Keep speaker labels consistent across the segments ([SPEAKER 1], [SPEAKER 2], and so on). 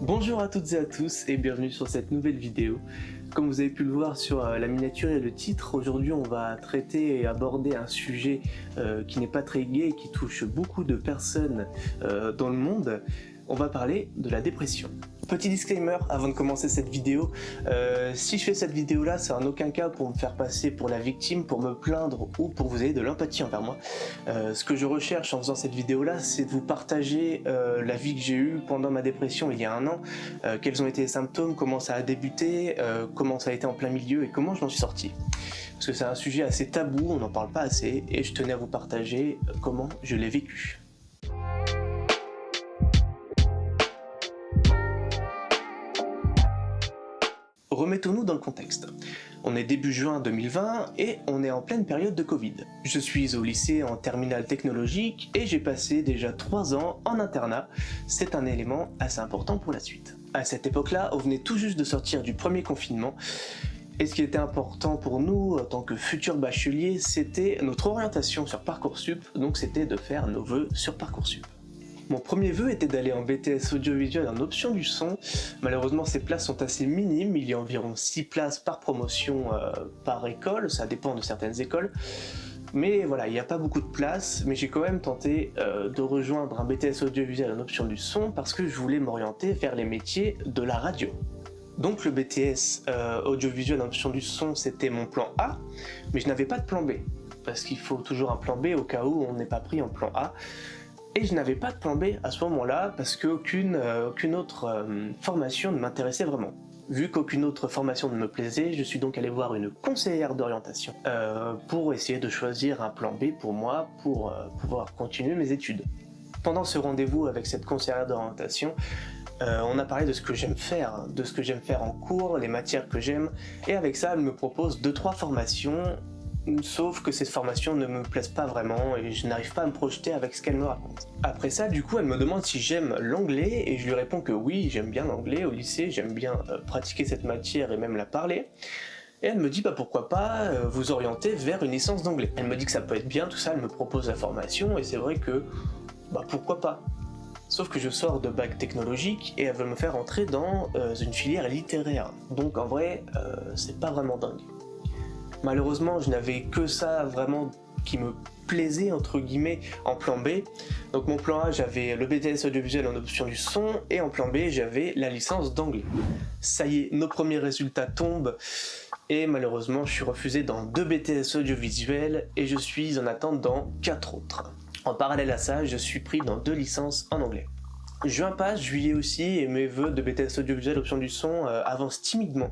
[SPEAKER 1] Bonjour à toutes et à tous et bienvenue sur cette nouvelle vidéo. Comme vous avez pu le voir sur la miniature et le titre, aujourd'hui on va traiter et aborder un sujet qui n'est pas très gai et qui touche beaucoup de personnes dans le monde. On va parler de la dépression. Petit disclaimer avant de commencer cette vidéo, si je fais cette vidéo là, c'est en aucun cas pour me faire passer pour la victime, pour me plaindre ou pour vous ayez de l'empathie envers moi. Ce que je recherche en faisant cette vidéo là, c'est de vous partager la vie que j'ai eue pendant ma dépression il y a un an, quels ont été les symptômes, comment ça a débuté, comment ça a été en plein milieu et comment je m'en suis sorti. Parce que c'est un sujet assez tabou, on n'en parle pas assez et je tenais à vous partager comment je l'ai vécu. Remettons-nous dans le contexte. On est début juin 2020 et on est en pleine période de Covid. Je suis au lycée en terminale technologique et j'ai passé déjà 3 ans en internat. C'est un élément assez important pour la suite. À cette époque-là, on venait tout juste de sortir du premier confinement. Et ce qui était important pour nous en tant que futurs bacheliers, c'était notre orientation sur Parcoursup, donc c'était de faire nos vœux sur Parcoursup. Mon premier vœu était d'aller en BTS audiovisuel en option du son. Malheureusement, ces places sont assez minimes. Il y a environ 6 places par promotion par école. Ça dépend de certaines écoles. Mais voilà, il n'y a pas beaucoup de places. Mais j'ai quand même tenté de rejoindre un BTS audiovisuel en option du son parce que je voulais m'orienter vers les métiers de la radio. Donc le BTS audiovisuel en option du son, c'était mon plan A. Mais je n'avais pas de plan B. Parce qu'il faut toujours un plan B au cas où on n'est pas pris en plan A. Et je n'avais pas de plan B à ce moment-là parce qu'aucune autre formation ne m'intéressait vraiment. Vu qu'aucune autre formation ne me plaisait, je suis donc allé voir une conseillère d'orientation pour essayer de choisir un plan B pour moi pour pouvoir continuer mes études. Pendant ce rendez-vous avec cette conseillère d'orientation, on a parlé de ce que j'aime faire, en cours, les matières que j'aime, et avec ça, elle me propose 2-3 formations. Sauf que cette formation ne me plaise pas vraiment et je n'arrive pas à me projeter avec ce qu'elle me raconte. Après ça, du coup, elle me demande si j'aime l'anglais et je lui réponds que oui, j'aime bien l'anglais au lycée, j'aime bien pratiquer cette matière et même la parler. Et elle me dit pourquoi pas vous orienter vers une licence d'anglais. Elle me dit que ça peut être bien, tout ça, elle me propose la formation et c'est vrai que pourquoi pas. Sauf que je sors de bac technologique et elle veut me faire entrer dans une filière littéraire. Donc en vrai, c'est pas vraiment dingue. Malheureusement, je n'avais que ça vraiment qui me plaisait entre guillemets en plan B. Donc mon plan A, j'avais le BTS audiovisuel en option du son et en plan B, j'avais la licence d'anglais. Ça y est, nos premiers résultats tombent et malheureusement, je suis refusé dans 2 BTS audiovisuels et je suis en attente dans 4 autres. En parallèle à ça, je suis pris dans 2 licences en anglais. Juin passe, juillet aussi et mes vœux de BTS audiovisuel option du son avancent timidement,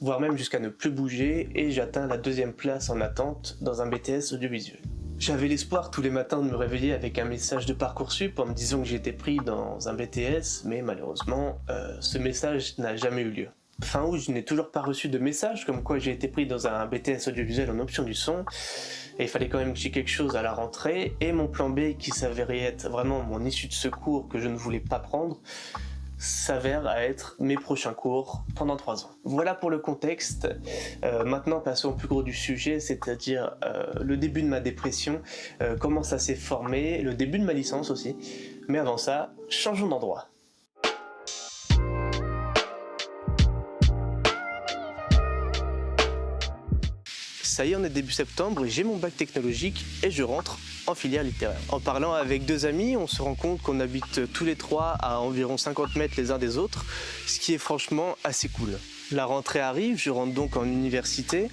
[SPEAKER 1] voire même jusqu'à ne plus bouger, et j'atteins la 2e place en attente dans un BTS audiovisuel. J'avais l'espoir tous les matins de me réveiller avec un message de Parcoursup en me disant que j'étais pris dans un BTS, mais malheureusement, ce message n'a jamais eu lieu. Fin août, je n'ai toujours pas reçu de message comme quoi j'ai été pris dans un BTS audiovisuel en option du son, et il fallait quand même que j'ai quelque chose à la rentrée, et mon plan B, qui s'avérait être vraiment mon issue de secours que je ne voulais pas prendre, s'avère à être mes prochains cours pendant 3 ans. Voilà pour le contexte. Maintenant passons au plus gros du sujet, c'est-à-dire le début de ma dépression, comment ça s'est formé, le début de ma licence aussi. Mais avant ça, changeons d'endroit. Ça y est, on est début septembre, j'ai mon bac technologique et je rentre en filière littéraire. En parlant avec 2 amis, on se rend compte qu'on habite tous les 3 à environ 50 mètres les uns des autres, ce qui est franchement assez cool. La rentrée arrive, je rentre donc en université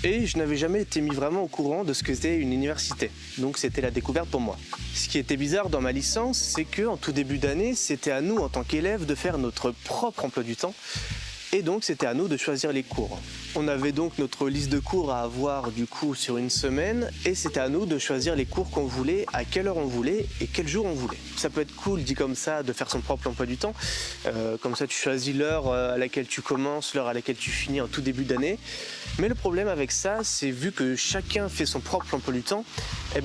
[SPEAKER 1] et je n'avais jamais été mis vraiment au courant de ce que c'était une université. Donc c'était la découverte pour moi. Ce qui était bizarre dans ma licence, c'est qu'en tout début d'année, c'était à nous en tant qu'élèves de faire notre propre emploi du temps. Et donc c'était à nous de choisir les cours. On avait donc notre liste de cours à avoir du coup sur une semaine et c'était à nous de choisir les cours qu'on voulait, à quelle heure on voulait et quel jour on voulait. Ça peut être cool dit comme ça de faire son propre emploi du temps. Comme ça tu choisis l'heure à laquelle tu commences, l'heure à laquelle tu finis en tout début d'année. Mais le problème avec ça, c'est vu que chacun fait son propre emploi du temps,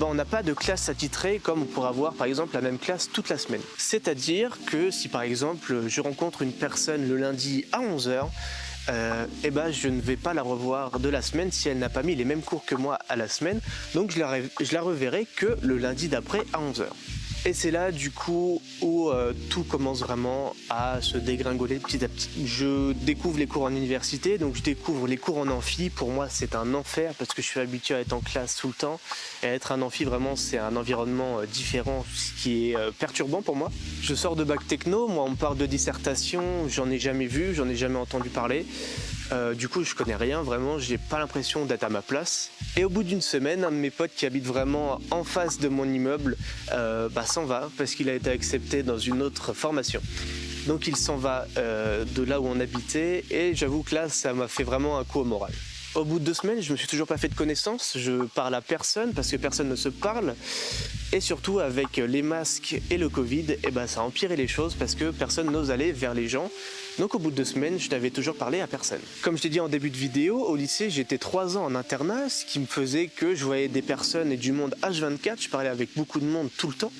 [SPEAKER 1] on n'a pas de classe attitrée comme on pourrait avoir par exemple la même classe toute la semaine. C'est-à-dire que si par exemple je rencontre une personne le lundi à 11h, je ne vais pas la revoir de la semaine si elle n'a pas mis les mêmes cours que moi à la semaine, donc je la reverrai que le lundi d'après à 11h. Et c'est là du coup où tout commence vraiment à se dégringoler petit à petit. Je découvre les cours en université, donc je découvre les cours en amphi. Pour moi c'est un enfer parce que je suis habitué à être en classe tout le temps. Et être un amphi vraiment c'est un environnement différent, ce qui est perturbant pour moi. Je sors de bac techno, moi on me parle de dissertation, j'en ai jamais vu, j'en ai jamais entendu parler. Du coup je connais rien vraiment, j'ai pas l'impression d'être à ma place. Et au bout d'une semaine, un de mes potes qui habite vraiment en face de mon immeuble s'en va parce qu'il a été accepté dans une autre formation. Donc il s'en va de là où on habitait et j'avoue que là ça m'a fait vraiment un coup au moral. Au bout de 2 semaines, je me suis toujours pas fait de connaissances, je parle à personne parce que personne ne se parle. Et surtout avec les masques et le Covid, ça a empiré les choses parce que personne n'ose aller vers les gens. Donc au bout de 2 semaines, je n'avais toujours parlé à personne. Comme je t'ai dit en début de vidéo, au lycée, j'étais 3 ans en internat, ce qui me faisait que je voyais des personnes et du monde H24, je parlais avec beaucoup de monde tout le temps.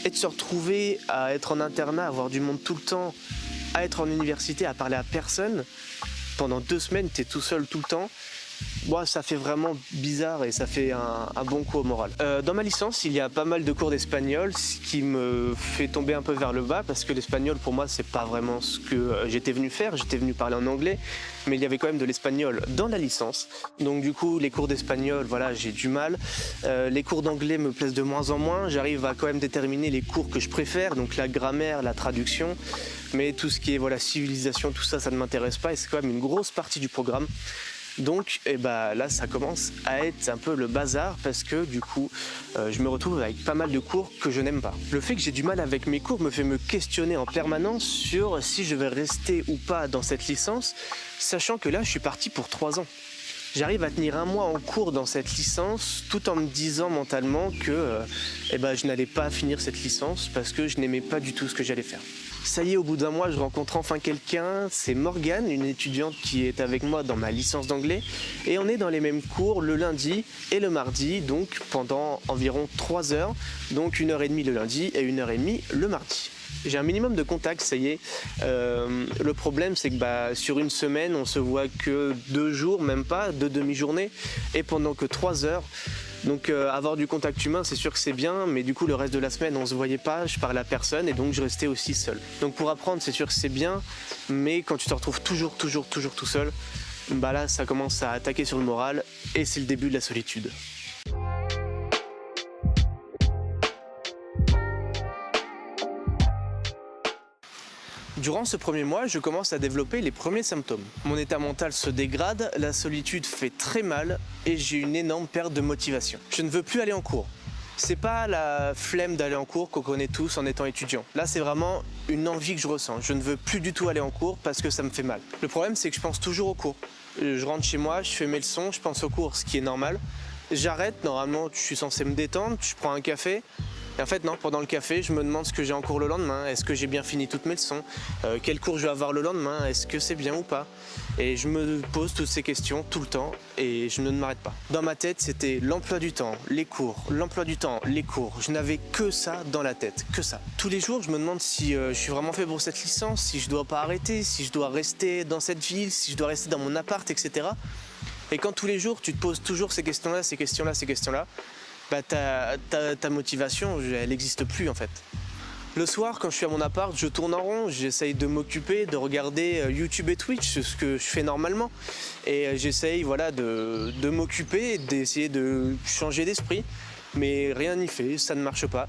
[SPEAKER 1] Et de se retrouver à être en internat, à voir du monde tout le temps, à être en université, à parler à personne, pendant 2 semaines, t'es tout seul tout le temps. Moi, ça fait vraiment bizarre et ça fait un bon coup au moral. Dans ma licence, il y a pas mal de cours d'espagnol, ce qui me fait tomber un peu vers le bas parce que l'espagnol, pour moi, c'est pas vraiment ce que j'étais venu faire. J'étais venu parler en anglais, mais il y avait quand même de l'espagnol dans la licence. Donc du coup, les cours d'espagnol, voilà, j'ai du mal. Les cours d'anglais me plaisent de moins en moins. J'arrive à quand même déterminer les cours que je préfère, donc la grammaire, la traduction. Mais tout ce qui est civilisation, tout ça, ça ne m'intéresse pas et c'est quand même une grosse partie du programme. Donc là ça commence à être un peu le bazar parce que du coup je me retrouve avec pas mal de cours que je n'aime pas. Le fait que j'ai du mal avec mes cours me fait me questionner en permanence sur si je vais rester ou pas dans cette licence, sachant que là je suis parti pour 3 ans. J'arrive à tenir 1 mois en cours dans cette licence tout en me disant mentalement que je n'allais pas finir cette licence parce que je n'aimais pas du tout ce que j'allais faire. Ça y est, au bout d'1 mois, je rencontre enfin quelqu'un, c'est Morgane, une étudiante qui est avec moi dans ma licence d'anglais, et on est dans les mêmes cours le lundi et le mardi, donc pendant environ 3 heures, donc 1h30 le lundi et 1h30 le mardi. J'ai un minimum de contacts, ça y est. Le problème, c'est que sur une semaine, on se voit que 2 jours, même pas, 2 demi-journées, et pendant que 3 heures. Donc avoir du contact humain, c'est sûr que c'est bien, mais du coup le reste de la semaine, on se voyait pas, je parlais à personne, et donc je restais aussi seul. Donc pour apprendre, c'est sûr que c'est bien, mais quand tu te retrouves toujours tout seul, là ça commence à attaquer sur le moral, et c'est le début de la solitude. Durant ce premier mois, je commence à développer les premiers symptômes. Mon état mental se dégrade, la solitude fait très mal et j'ai une énorme perte de motivation. Je ne veux plus aller en cours. C'est pas la flemme d'aller en cours qu'on connaît tous en étant étudiant. Là, c'est vraiment une envie que je ressens. Je ne veux plus du tout aller en cours parce que ça me fait mal. Le problème, c'est que je pense toujours aux cours. Je rentre chez moi, je fais mes leçons, je pense aux cours, ce qui est normal. J'arrête, normalement, je suis censé me détendre, je prends un café. Et en fait non, pendant le café, je me demande ce que j'ai en cours le lendemain, est-ce que j'ai bien fini toutes mes leçons, quel cours je vais avoir le lendemain, est-ce que c'est bien ou pas. Et je me pose toutes ces questions tout le temps et je ne m'arrête pas. Dans ma tête, c'était l'emploi du temps, les cours, l'emploi du temps, les cours. Je n'avais que ça dans la tête, que ça. Tous les jours, je me demande si je suis vraiment fait pour cette licence, si je dois pas arrêter, si je dois rester dans cette ville, si je dois rester dans mon appart, etc. Et quand tous les jours, tu te poses toujours ces questions-là, ces questions-là, ces questions-là, ta motivation, elle n'existe plus en fait. Le soir, quand je suis à mon appart, je tourne en rond, j'essaye de m'occuper, de regarder YouTube et Twitch, ce que je fais normalement. Et j'essaye de m'occuper, d'essayer de changer d'esprit. Mais rien n'y fait, ça ne marche pas.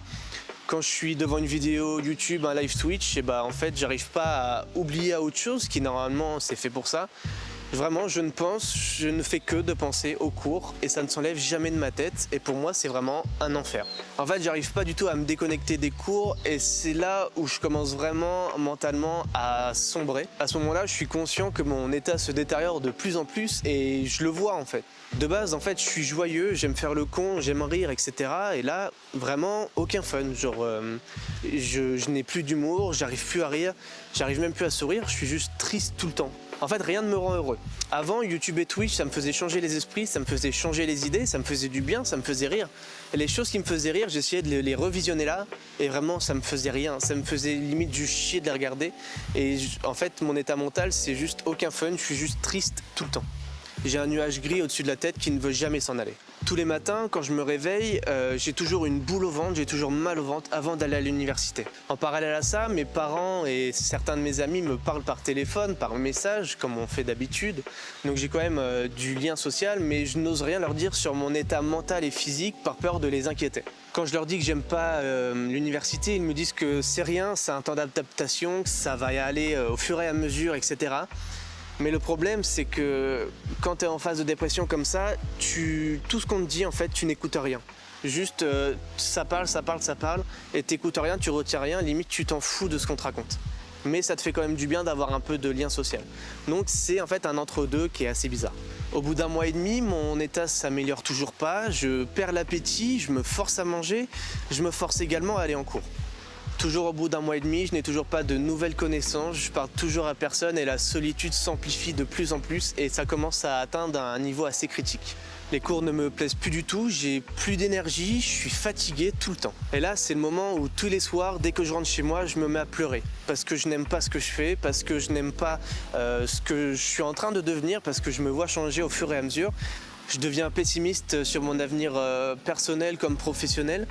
[SPEAKER 1] Quand je suis devant une vidéo YouTube, un live Twitch, en fait, j'arrive pas à oublier à autre chose, qui normalement c'est fait pour ça. Vraiment, je ne fais que de penser aux cours et ça ne s'enlève jamais de ma tête et pour moi c'est vraiment un enfer. En fait, j'arrive pas du tout à me déconnecter des cours et c'est là où je commence vraiment mentalement à sombrer. À ce moment-là, je suis conscient que mon état se détériore de plus en plus et je le vois en fait. De base, en fait, je suis joyeux, j'aime faire le con, j'aime rire, etc. Et là, vraiment, aucun fun. Je n'ai plus d'humour, j'arrive plus à rire, j'arrive même plus à sourire, je suis juste triste tout le temps. En fait, rien ne me rend heureux. Avant, YouTube et Twitch, ça me faisait changer les esprits, ça me faisait changer les idées, ça me faisait du bien, ça me faisait rire. Et les choses qui me faisaient rire, j'essayais de les revisionner là, et vraiment, ça me faisait rien. Ça me faisait limite du chier de les regarder. Et en fait, mon état mental, c'est juste aucun fun, je suis juste triste tout le temps. J'ai un nuage gris au-dessus de la tête qui ne veut jamais s'en aller. Tous les matins, quand je me réveille, j'ai toujours une boule au ventre, j'ai toujours mal au ventre avant d'aller à l'université. En parallèle à ça, mes parents et certains de mes amis me parlent par téléphone, par message, comme on fait d'habitude. Donc j'ai quand même du lien social, mais je n'ose rien leur dire sur mon état mental et physique par peur de les inquiéter. Quand je leur dis que j'aime pas l'université, ils me disent que c'est rien, c'est un temps d'adaptation, que ça va y aller au fur et à mesure, etc. Mais le problème, c'est que quand tu es en phase de dépression comme ça, tout ce qu'on te dit, en fait, tu n'écoutes rien. Juste, ça parle, et t'écoutes rien, tu retiens rien, limite tu t'en fous de ce qu'on te raconte. Mais ça te fait quand même du bien d'avoir un peu de lien social. Donc c'est en fait un entre-deux qui est assez bizarre. Au bout d'un mois et demi, mon état s'améliore toujours pas, je perds l'appétit, je me force à manger, je me force également à aller en cours. Toujours au bout d'un mois et demi, je n'ai toujours pas de nouvelles connaissances, je parle toujours à personne et la solitude s'amplifie de plus en plus et ça commence à atteindre un niveau assez critique. Les cours ne me plaisent plus du tout, j'ai plus d'énergie, je suis fatigué tout le temps. Et là, c'est le moment où tous les soirs, dès que je rentre chez moi, je me mets à pleurer. Parce que je n'aime pas ce que je fais, parce que je n'aime pas ce que je suis en train de devenir, parce que je me vois changer au fur et à mesure. Je deviens pessimiste sur mon avenir personnel comme professionnel.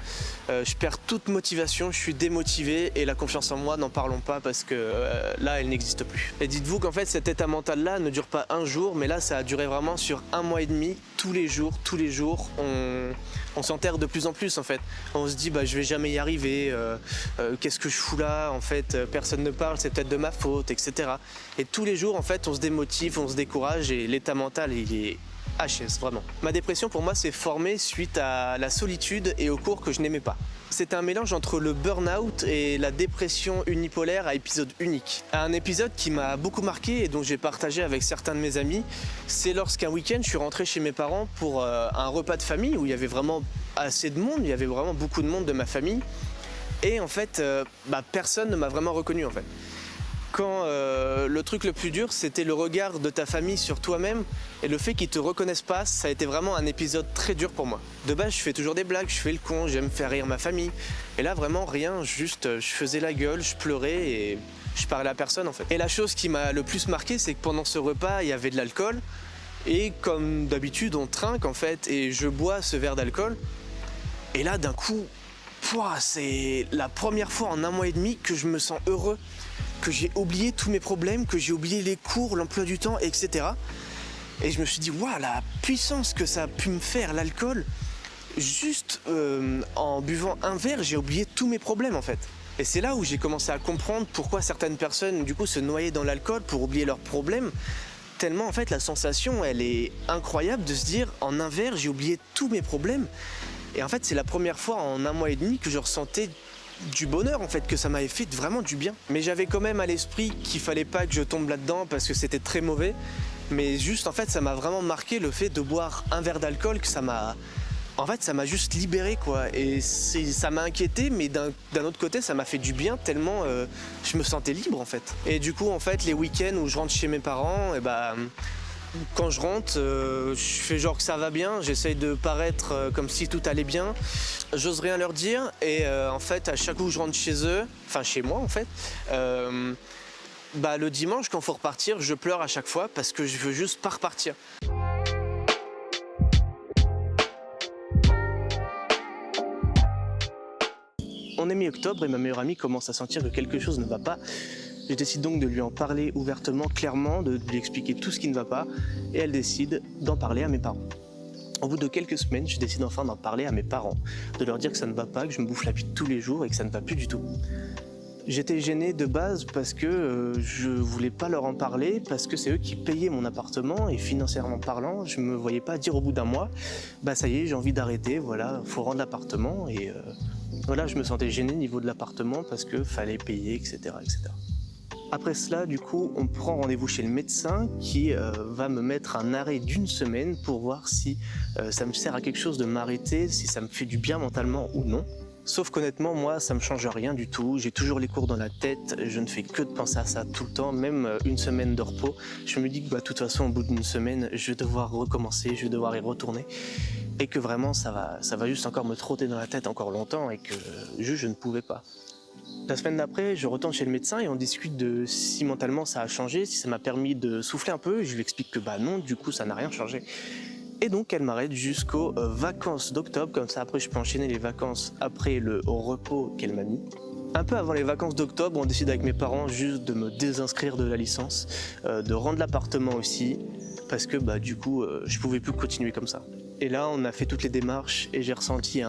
[SPEAKER 1] Je perds toute motivation, je suis démotivé et la confiance en moi, n'en parlons pas parce que là, elle n'existe plus. Et dites-vous qu'en fait, cet état mental-là ne dure pas un jour, mais là, ça a duré vraiment sur un mois et demi. Tous les jours, on s'enterre de plus en plus en fait. On se dit, je vais jamais y arriver, qu'est-ce que je fous là, en fait, personne ne parle, c'est peut-être de ma faute, etc. Et tous les jours, en fait, on se démotive, on se décourage et l'état mental, il est HS, vraiment. Ma dépression, pour moi, s'est formée suite à la solitude et aux cours que je n'aimais pas. C'est un mélange entre le burn-out et la dépression unipolaire à épisode unique. Un épisode qui m'a beaucoup marqué et dont j'ai partagé avec certains de mes amis, c'est lorsqu'un week-end, je suis rentré chez mes parents pour un repas de famille où il y avait vraiment assez de monde, il y avait vraiment beaucoup de monde de ma famille. Et en fait, personne ne m'a vraiment reconnu en fait. Quand le truc le plus dur, c'était le regard de ta famille sur toi-même et le fait qu'ils te reconnaissent pas, ça a été vraiment un épisode très dur pour moi. De base, je fais toujours des blagues, je fais le con, j'aime faire rire ma famille. Et là, vraiment rien, juste je faisais la gueule, je pleurais et je parlais à personne en fait. Et la chose qui m'a le plus marqué, c'est que pendant ce repas, il y avait de l'alcool. Et comme d'habitude, on trinque en fait et je bois ce verre d'alcool. Et là, d'un coup, c'est la première fois en un mois et demi que je me sens heureux, que j'ai oublié tous mes problèmes, que j'ai oublié les cours, l'emploi du temps, etc. Et je me suis dit, waouh, la puissance que ça a pu me faire, l'alcool, juste en buvant un verre, j'ai oublié tous mes problèmes en fait. Et c'est là où j'ai commencé à comprendre pourquoi certaines personnes du coup se noyaient dans l'alcool pour oublier leurs problèmes. Tellement en fait la sensation, elle est incroyable de se dire, en un verre, j'ai oublié tous mes problèmes. Et en fait, c'est la première fois en un mois et demi que je ressentais du bonheur en fait, que ça m'avait fait vraiment du bien. Mais j'avais quand même à l'esprit qu'il fallait pas que je tombe là-dedans parce que c'était très mauvais. Mais juste en fait, ça m'a vraiment marqué le fait de boire un verre d'alcool, que ça m'a juste libéré quoi. Et ça m'a inquiété, mais d'un autre côté, ça m'a fait du bien tellement je me sentais libre en fait. Et du coup, en fait, les week-ends où je rentre chez mes parents, quand je rentre, je fais genre que ça va bien, j'essaye de paraître comme si tout allait bien. J'ose rien leur dire et en fait, à chaque coup que je rentre chez eux, enfin chez moi en fait, le dimanche quand faut repartir, je pleure à chaque fois parce que je veux juste pas repartir. On est mi-octobre et ma meilleure amie commence à sentir que quelque chose ne va pas. Je décide donc de lui en parler ouvertement, clairement, de lui expliquer tout ce qui ne va pas, et elle décide d'en parler à mes parents. Au bout de quelques semaines, je décide enfin d'en parler à mes parents, de leur dire que ça ne va pas, que je me bouffe la bite tous les jours et que ça ne va plus du tout. J'étais gêné de base parce que je voulais pas leur en parler, parce que c'est eux qui payaient mon appartement et financièrement parlant, je me voyais pas dire au bout d'un mois, ça y est, j'ai envie d'arrêter, voilà, faut rendre l'appartement et voilà, je me sentais gêné au niveau de l'appartement parce que fallait payer, etc., etc. Après cela, du coup, on prend rendez-vous chez le médecin qui va me mettre un arrêt d'1 semaine pour voir si ça me sert à quelque chose de m'arrêter, si ça me fait du bien mentalement ou non. Sauf qu'honnêtement, moi, ça me change rien du tout. J'ai toujours les cours dans la tête, je ne fais que de penser à ça tout le temps, même 1 semaine de repos. Je me dis que de toute façon, au bout d'1 semaine, je vais devoir recommencer, je vais devoir y retourner. Et que vraiment, ça va juste encore me trotter dans la tête encore longtemps et que je ne pouvais pas. La semaine d'après, je retourne chez le médecin et on discute de si mentalement ça a changé, si ça m'a permis de souffler un peu. Je lui explique que non, du coup ça n'a rien changé. Et donc elle m'arrête jusqu'aux vacances d'octobre, comme ça après je peux enchaîner les vacances après le repos qu'elle m'a mis. Un peu avant les vacances d'octobre, on décide avec mes parents juste de me désinscrire de la licence, de rendre l'appartement aussi, parce que du coup je pouvais plus continuer comme ça. Et là on a fait toutes les démarches et j'ai ressenti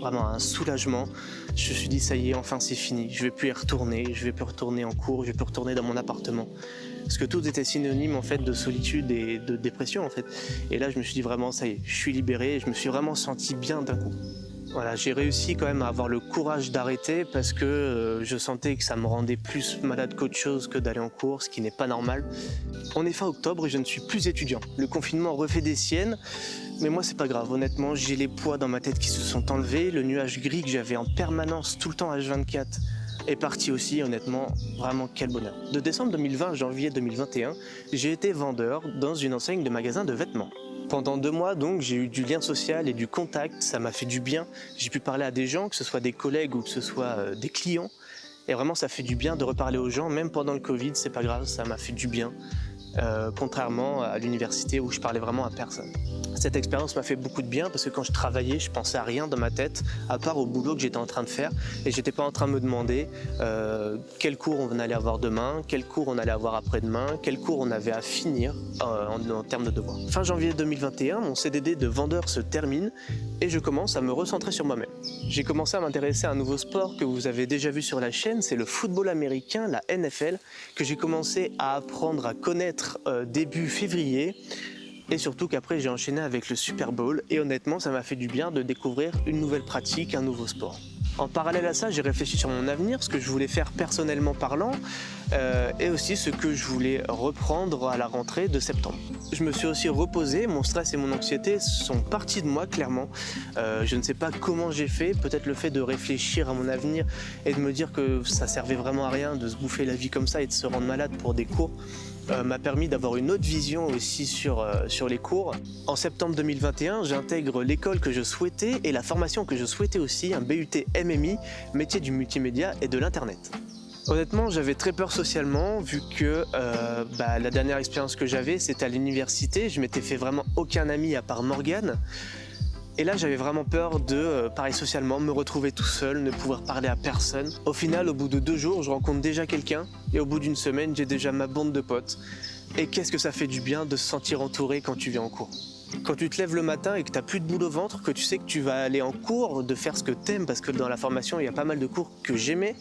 [SPEAKER 1] vraiment un soulagement. Je me suis dit ça y est, enfin c'est fini, je vais plus y retourner, je vais plus retourner en cours, je vais plus retourner dans mon appartement. Parce que tout était synonyme en fait de solitude et de dépression en fait. Et là je me suis dit vraiment ça y est, je suis libéré et je me suis vraiment senti bien d'un coup. Voilà, j'ai réussi quand même à avoir le courage d'arrêter parce que je sentais que ça me rendait plus malade qu'autre chose que d'aller en cours, ce qui n'est pas normal. On est fin octobre et je ne suis plus étudiant. Le confinement refait des siennes, mais moi c'est pas grave. Honnêtement, j'ai les poids dans ma tête qui se sont enlevés. Le nuage gris que j'avais en permanence tout le temps H24 est parti aussi. Honnêtement, vraiment quel bonheur. De décembre 2020 à janvier 2021, j'ai été vendeur dans une enseigne de magasins de vêtements. Pendant 2 mois, donc, j'ai eu du lien social et du contact, ça m'a fait du bien. J'ai pu parler à des gens, que ce soit des collègues ou que ce soit des clients. Et vraiment, ça fait du bien de reparler aux gens, même pendant le Covid, c'est pas grave, ça m'a fait du bien. Contrairement à l'université où je parlais vraiment à personne. Cette expérience m'a fait beaucoup de bien parce que quand je travaillais, je pensais à rien dans ma tête, à part au boulot que j'étais en train de faire. Et j'étais pas en train de me demander quel cours on allait avoir demain, quel cours on allait avoir après-demain, quel cours on avait à finir en termes de devoirs. Fin janvier 2021, mon CDD de vendeur se termine et je commence à me recentrer sur moi-même. J'ai commencé à m'intéresser à un nouveau sport que vous avez déjà vu sur la chaîne, c'est le football américain, la NFL, que j'ai commencé à apprendre à connaître début février. Et surtout qu'après j'ai enchaîné avec le Super Bowl et honnêtement ça m'a fait du bien de découvrir une nouvelle pratique, un nouveau sport. En parallèle à ça, j'ai réfléchi sur mon avenir, ce que je voulais faire personnellement parlant et aussi ce que je voulais reprendre à la rentrée de septembre. Je me suis aussi reposé, mon stress et mon anxiété sont partis de moi clairement. Je ne sais pas comment j'ai fait, peut-être le fait de réfléchir à mon avenir et de me dire que ça servait vraiment à rien de se bouffer la vie comme ça et de se rendre malade pour des cours. M'a permis d'avoir une autre vision aussi sur les cours. En septembre 2021, j'intègre l'école que je souhaitais et la formation que je souhaitais aussi, un BUT MMI, métier du multimédia et de l'internet. Honnêtement, j'avais très peur socialement vu que la dernière expérience que j'avais, c'était à l'université. Je m'étais fait vraiment aucun ami à part Morgane. Et là, j'avais vraiment peur de, pareil socialement, me retrouver tout seul, ne pouvoir parler à personne. Au final, au bout de 2 jours, je rencontre déjà quelqu'un et au bout d'une semaine, j'ai déjà ma bande de potes. Et qu'est-ce que ça fait du bien de se sentir entouré quand tu viens en cours. Quand tu te lèves le matin et que tu n'as plus de boule au ventre, que tu sais que tu vas aller en cours, de faire ce que tu aimes, parce que dans la formation, il y a pas mal de cours que j'aimais,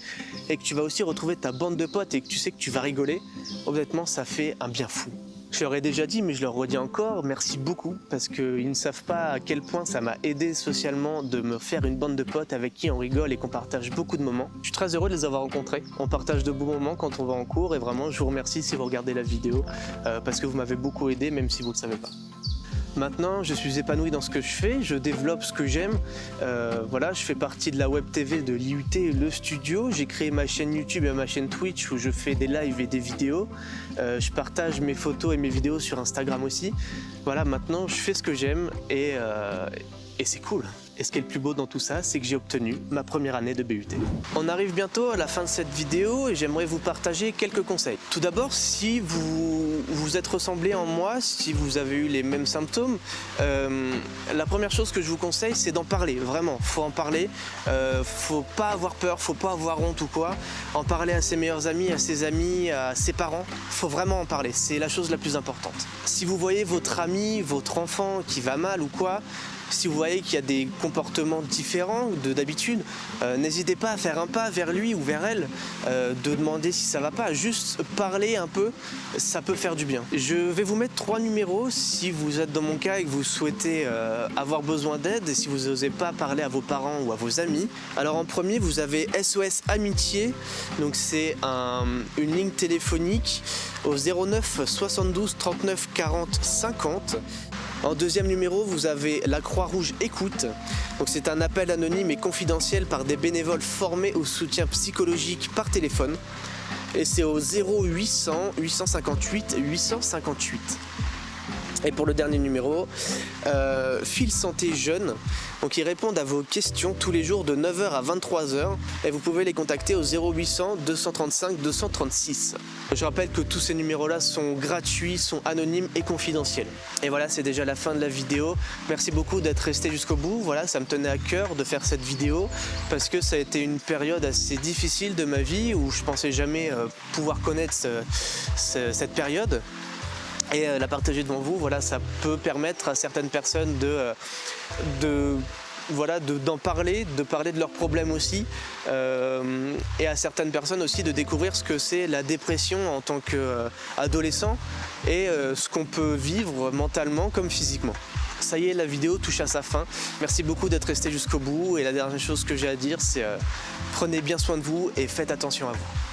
[SPEAKER 1] et que tu vas aussi retrouver ta bande de potes et que tu sais que tu vas rigoler, honnêtement, ça fait un bien fou. Je leur ai déjà dit, mais je leur redis encore, merci beaucoup, parce qu'ils ne savent pas à quel point ça m'a aidé socialement de me faire une bande de potes avec qui on rigole et qu'on partage beaucoup de moments. Je suis très heureux de les avoir rencontrés. On partage de beaux moments quand on va en cours et vraiment, je vous remercie si vous regardez la vidéo, parce que vous m'avez beaucoup aidé, même si vous ne le savez pas. Maintenant, je suis épanoui dans ce que je fais, je développe ce que j'aime. Je fais partie de la web TV de l'IUT, le studio. J'ai créé ma chaîne YouTube et ma chaîne Twitch où je fais des lives et des vidéos. Je partage mes photos et mes vidéos sur Instagram aussi. Voilà, maintenant, je fais ce que j'aime et c'est cool. Et ce qui est le plus beau dans tout ça, c'est que j'ai obtenu ma première année de BUT. On arrive bientôt à la fin de cette vidéo et j'aimerais vous partager quelques conseils. Tout d'abord, si vous êtes ressemblé en moi, si vous avez eu les mêmes symptômes, la première chose que je vous conseille, c'est d'en parler. Vraiment, faut en parler. Faut pas avoir peur, faut pas avoir honte ou quoi. En parler à ses meilleurs amis, à ses amis, à ses parents. Faut vraiment en parler. C'est la chose la plus importante. Si vous voyez votre ami, votre enfant qui va mal ou quoi, si vous voyez qu'il y a des comportements différents d'habitude, n'hésitez pas à faire un pas vers lui ou vers elle, de demander si ça va pas, juste parler un peu, ça peut faire du bien. Je vais vous mettre 3 numéros si vous êtes dans mon cas et que vous souhaitez avoir besoin d'aide et si vous n'osez pas parler à vos parents ou à vos amis. Alors en premier, vous avez SOS Amitié, donc c'est une ligne téléphonique au 09 72 39 40 50. En deuxième numéro, vous avez la Croix-Rouge Écoute. Donc c'est un appel anonyme et confidentiel par des bénévoles formés au soutien psychologique par téléphone. Et c'est au 0800 858 858. Et pour le dernier numéro, Fil Santé Jeune. Donc ils répondent à vos questions tous les jours de 9h à 23h et vous pouvez les contacter au 0800 235 236. Je rappelle que tous ces numéros-là sont gratuits, sont anonymes et confidentiels. Et voilà, c'est déjà la fin de la vidéo. Merci beaucoup d'être resté jusqu'au bout. Voilà, ça me tenait à cœur de faire cette vidéo parce que ça a été une période assez difficile de ma vie où je pensais jamais pouvoir connaître cette période. Et la partager devant vous, voilà, ça peut permettre à certaines personnes d'en parler, de parler de leurs problèmes aussi, et à certaines personnes aussi de découvrir ce que c'est la dépression en tant qu'adolescent et ce qu'on peut vivre mentalement comme physiquement. Ça y est, la vidéo touche à sa fin. Merci beaucoup d'être resté jusqu'au bout et la dernière chose que j'ai à dire, c'est prenez bien soin de vous et faites attention à vous.